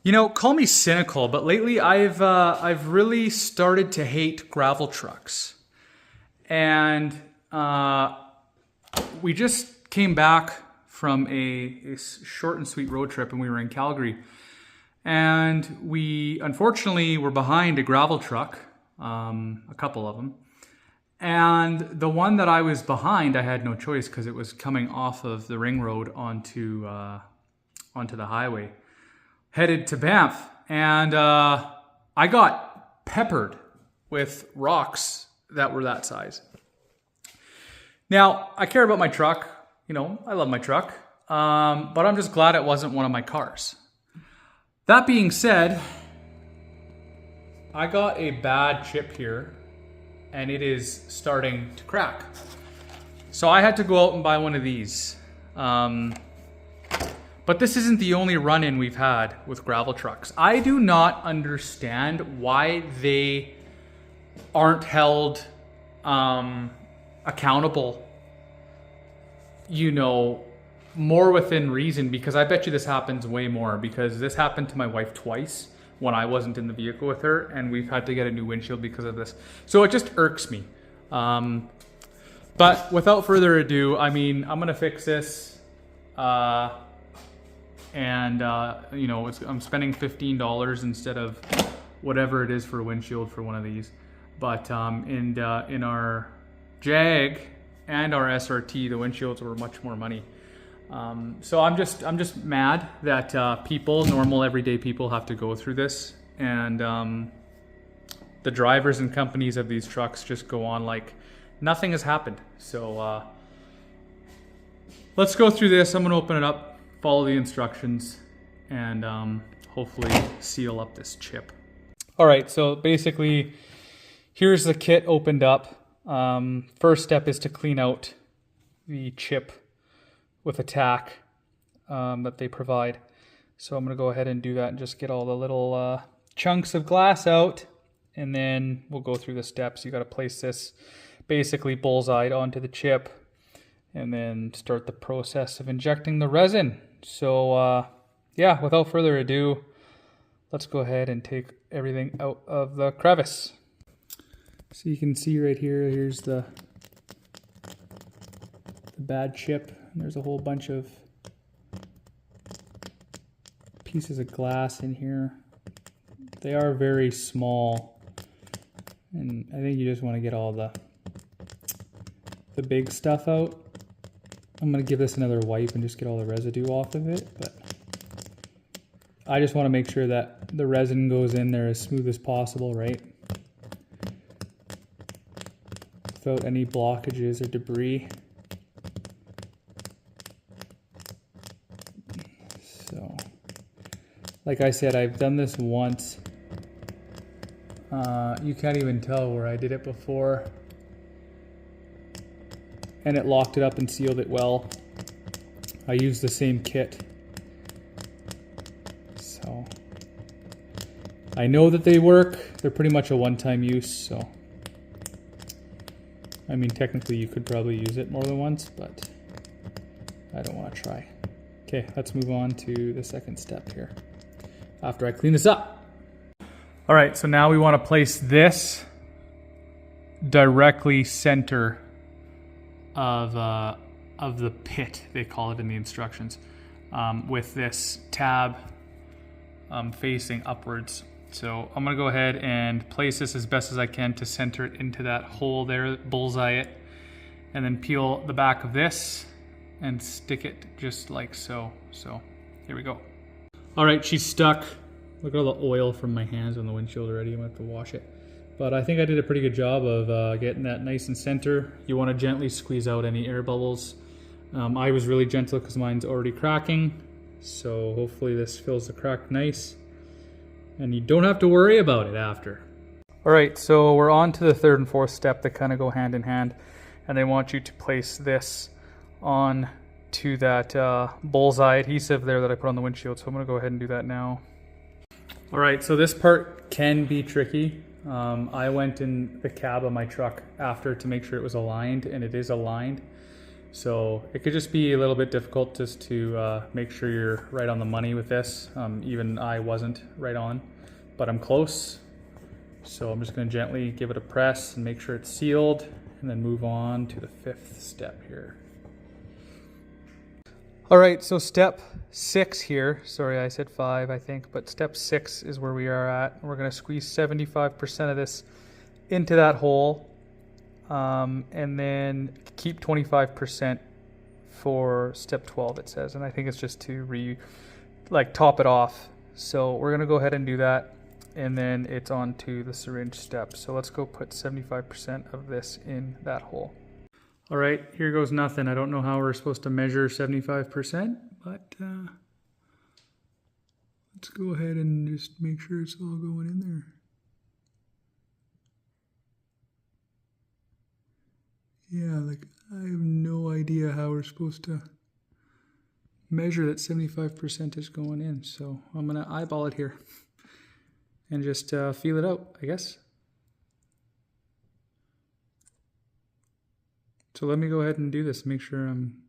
You know, call me cynical, but lately I've really started to hate gravel trucks. And we just came back from a short and sweet road trip, and we were in Calgary. And we unfortunately were behind a gravel truck, a couple of them. And the one that I was behind, I had no choice because it was coming off of the ring road onto the highway, headed to Banff. And I got peppered with rocks that were that size. Now, I care about my truck. You know, I love my truck. But I'm just glad it wasn't one of my cars. That being said, I got a bad chip here, and it is starting to crack. So I had to go out and buy one of these. But this isn't the only run-in we've had with gravel trucks. I do not understand why they aren't held accountable, you know, more within reason, because I bet you this happens way more, because this happened to my wife twice when I wasn't in the vehicle with her, and we've had to get a new windshield because of this. So it just irks me. But without further ado, I mean, I'm gonna fix this. You know, I'm spending $15 instead of whatever it is for a windshield for one of these. But in our Jag and our SRT, the windshields were much more money. So I'm just mad that normal everyday people have to go through this, and the drivers and companies of these trucks just go on like nothing has happened. So let's go through this. I'm gonna open it up, follow the instructions, and hopefully seal up this chip. All right, so basically here's the kit opened up. First step is to clean out the chip with a tack that they provide. So I'm gonna go ahead and do that and just get all the little chunks of glass out, and then we'll go through the steps. You gotta place this basically bullseyed onto the chip, and then start the process of injecting the resin. So yeah, without further ado, let's go ahead and take everything out of the crevice. So you can see right here, here's the bad chip. There's a whole bunch of pieces of glass in here. They are very small, and I think you just want to get all the big stuff out. I'm going to give this another wipe and just get all the residue off of it, but I just want to make sure that the resin goes in there as smooth as possible, right? Without any blockages or debris. So, like I said, I've done this once. You can't even tell where I did it before. And it locked it up and sealed it well. I used the same kit. So, I know that they work. They're pretty much a one-time use, so. I mean, technically you could probably use it more than once, but I don't want to try. Okay, let's move on to the second step here after I clean this up. All right, so now we want to place this directly center of the pit, they call it in the instructions, with this tab facing upwards. So I'm gonna go ahead and place this as best as I can to center it into that hole there, bullseye it, and then peel the back of this and stick it just like so. So here we go. All right, she's stuck. Look at all the oil from my hands on the windshield already. I'm gonna have to wash it. But I think I did a pretty good job of getting that nice and center. You wanna gently squeeze out any air bubbles. I was really gentle because mine's already cracking. So hopefully this fills the crack nice, and you don't have to worry about it after. All right, so we're on to the third and fourth step that kind of go hand in hand, and they want you to place this on to that bullseye adhesive there that I put on the windshield. So I'm gonna go ahead and do that now. All right, so this part can be tricky. I went in the cab of my truck after to make sure it was aligned, and it is aligned. So it could just be a little bit difficult just to make sure you're right on the money with this. Even I wasn't right on, but I'm close. So I'm just gonna gently give it a press and make sure it's sealed, and then move on to the 5th step here. All right, so step 6 here. Sorry, I said 5, I think, but step 6 is where we are at. We're gonna squeeze 75% of this into that hole, and then keep 25% for step 12, it says. And I think it's just to top it off. So we're gonna go ahead and do that, and then it's on to the syringe step. So let's go put 75% of this in that hole. All right, here goes nothing. I don't know how we're supposed to measure 75%, but let's go ahead and just make sure it's all going in there. Yeah, like I have no idea how we're supposed to measure that 75% is going in. So I'm gonna eyeball it here and just feel it out, I guess. So let me go ahead and do this, make sure I'm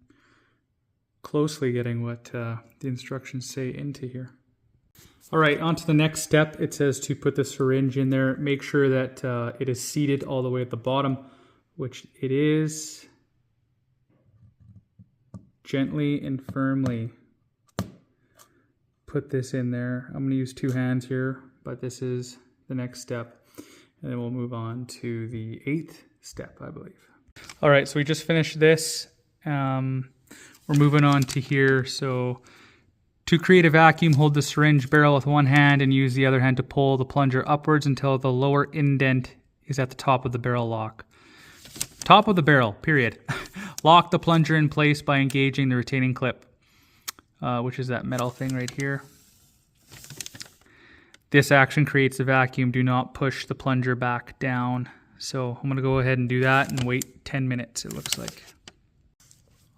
closely getting what the instructions say into here. All right, on to the next step. It says to put the syringe in there. Make sure that it is seated all the way at the bottom, which it is. Gently and firmly put this in there. I'm gonna use 2 hands here, but this is the next step. And then we'll move on to the 8th step, I believe. All right, so we just finished this. We're moving on to here. So to create a vacuum, hold the syringe barrel with one hand and use the other hand to pull the plunger upwards until the lower indent is at the top of the barrel lock. Top of the barrel, period. Lock the plunger in place by engaging the retaining clip, which is that metal thing right here. This action creates a vacuum. Do not push the plunger back down. So I'm gonna go ahead and do that and wait 10 minutes, it looks like.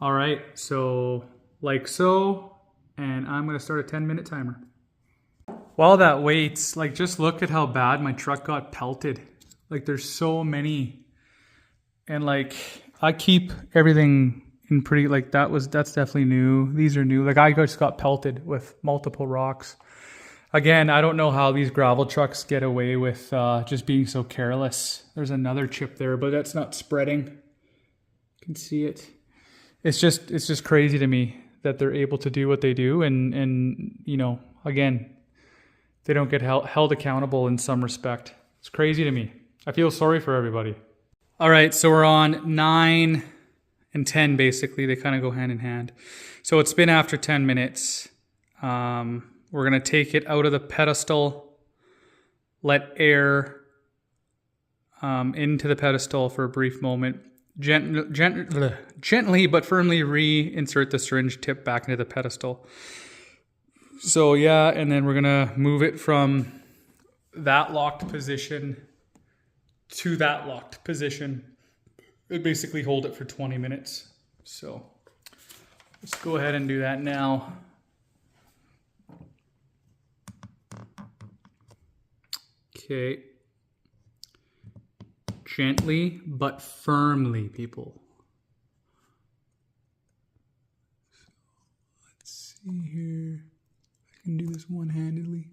All right, so like so, and I'm gonna start a 10-minute timer. While that waits, like just look at how bad my truck got pelted. Like there's so many, and like I keep everything in pretty, like that's definitely new. These are new. Like I just got pelted with multiple rocks. Again, I don't know how these gravel trucks get away with just being so careless. There's another chip there, but that's not spreading. You can see it. It's just crazy to me that they're able to do what they do, and you know, again, they don't get held accountable in some respect. It's crazy to me. I feel sorry for everybody. All right, so we're on 9 and 10 basically. They kind of go hand in hand. So it's been after 10 minutes. We're gonna take it out of the pedestal, let air into the pedestal for a brief moment. Gently but firmly reinsert the syringe tip back into the pedestal. So yeah, and then we're gonna move it from that locked position to that locked position. It basically hold it for 20 minutes. So let's go ahead and do that now. Okay. Gently but firmly, people. So let's see here. I can do this one-handedly.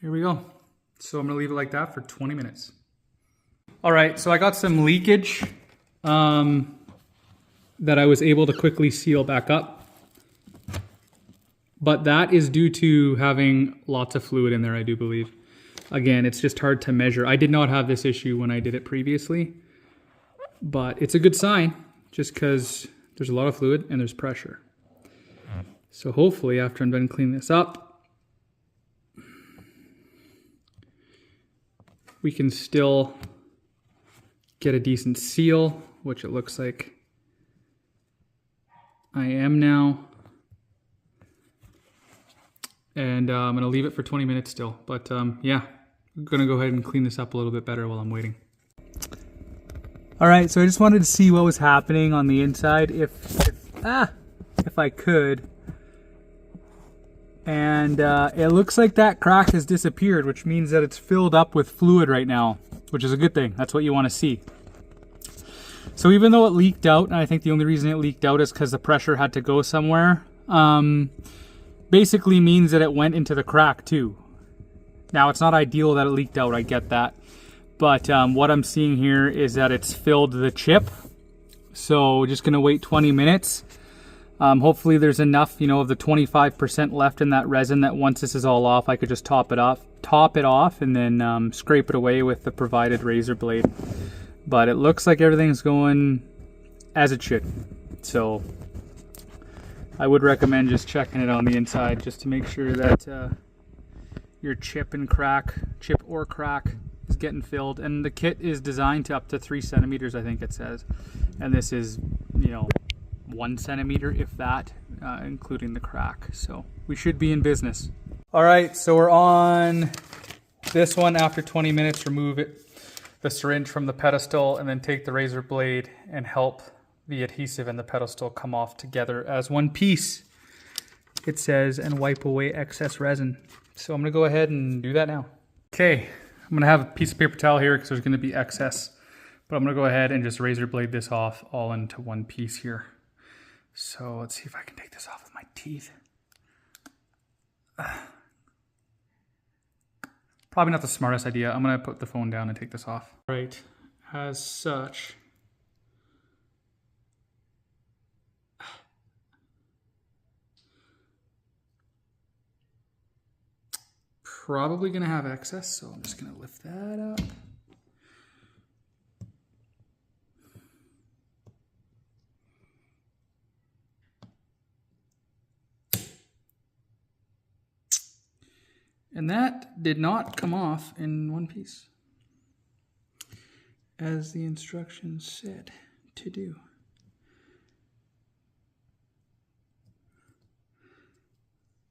Here we go. So I'm gonna leave it like that for 20 minutes. All right, so I got some leakage that I was able to quickly seal back up. But that is due to having lots of fluid in there, I do believe. Again, it's just hard to measure. I did not have this issue when I did it previously, but it's a good sign just because there's a lot of fluid and there's pressure. So hopefully after I'm done cleaning this up, we can still get a decent seal, which it looks like I am now. And I'm gonna leave it for 20 minutes still. But yeah, I'm gonna go ahead and clean this up a little bit better while I'm waiting. All right, so I just wanted to see what was happening on the inside. If I could And it looks like that crack has disappeared, which means that it's filled up with fluid right now, which is a good thing. That's what you want to see. So even though it leaked out, and I think the only reason it leaked out is because the pressure had to go somewhere, basically means that it went into the crack too. Now, it's not ideal that it leaked out, I get that. But what I'm seeing here is that it's filled the chip. So we're just gonna wait 20 minutes. Hopefully there's enough, you know, of the 25% left in that resin that once this is all off, I could just top it off and then scrape it away with the provided razor blade. But it looks like everything's going as it should. So I would recommend just checking it on the inside just to make sure that your chip or crack is getting filled. And the kit is designed to up to 3 centimeters, I think it says. And this is, you know, 1 centimeter, if that, including the crack. So we should be in business. All right, so we're on this one. After 20 minutes, remove the syringe from the pedestal and then take the razor blade and help the adhesive and the pedestal come off together as one piece. It says, and wipe away excess resin. So I'm gonna go ahead and do that now. Okay, I'm gonna have a piece of paper towel here because there's gonna be excess, but I'm gonna go ahead and just razor blade this off all into one piece here. So let's see if I can take this off with my teeth. Probably not the smartest idea. I'm gonna put the phone down and take this off. Right, as such. Probably gonna have excess, so I'm just gonna lift that up. And that did not come off in one piece, as the instructions said to do.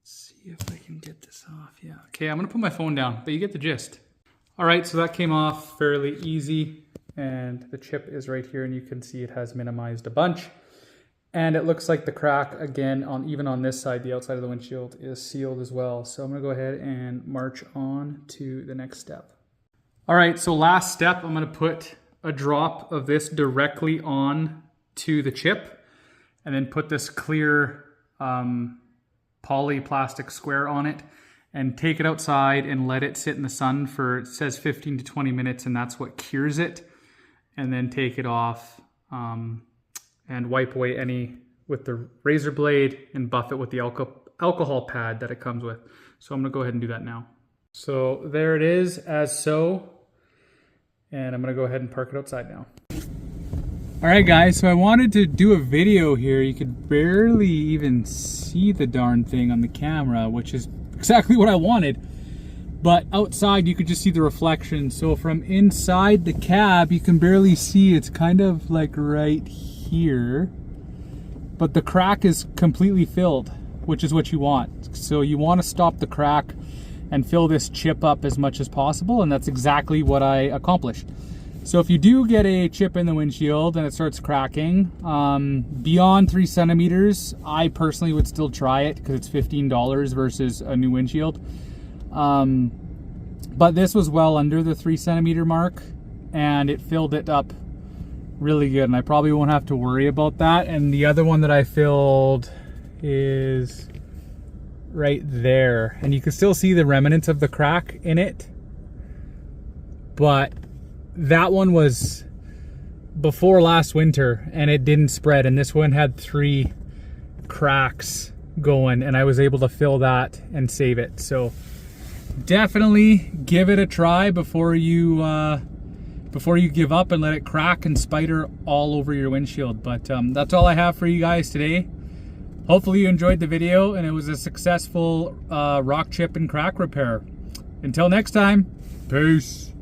Let's see if I can get this off. Yeah, okay, I'm gonna put my phone down, but you get the gist. All right, so that came off fairly easy, and the chip is right here, and you can see it has minimized a bunch. And it looks like the crack, again, even on this side, the outside of the windshield, is sealed as well. So I'm gonna go ahead and march on to the next step. All right, so last step, I'm gonna put a drop of this directly on to the chip, and then put this clear poly plastic square on it, and take it outside and let it sit in the sun for, it says 15 to 20 minutes, and that's what cures it. And then take it off, and wipe away any with the razor blade and buff it with the alcohol pad that it comes with. So I'm gonna go ahead and do that now. So there it is, as so. And I'm gonna go ahead and park it outside now. All right guys, so I wanted to do a video here. You could barely even see the darn thing on the camera, which is exactly what I wanted. But outside you could just see the reflection. So from inside the cab, you can barely see, it's kind of like right here, but the crack is completely filled, which is what you want. So you want to stop the crack and fill this chip up as much as possible, and that's exactly what I accomplished. So if you do get a chip in the windshield and it starts cracking beyond 3 centimeters, I personally would still try it because it's $15 versus a new windshield. But this was well under the 3 centimeter mark, and it filled it up really good, and I probably won't have to worry about that. And the other one that I filled is right there, and you can still see the remnants of the crack in it, but that one was before last winter and it didn't spread, and this one had 3 cracks going, and I was able to fill that and save it. So definitely give it a try before you give up and let it crack and spider all over your windshield. But that's all I have for you guys today. Hopefully you enjoyed the video and it was a successful rock chip and crack repair. Until next time, peace.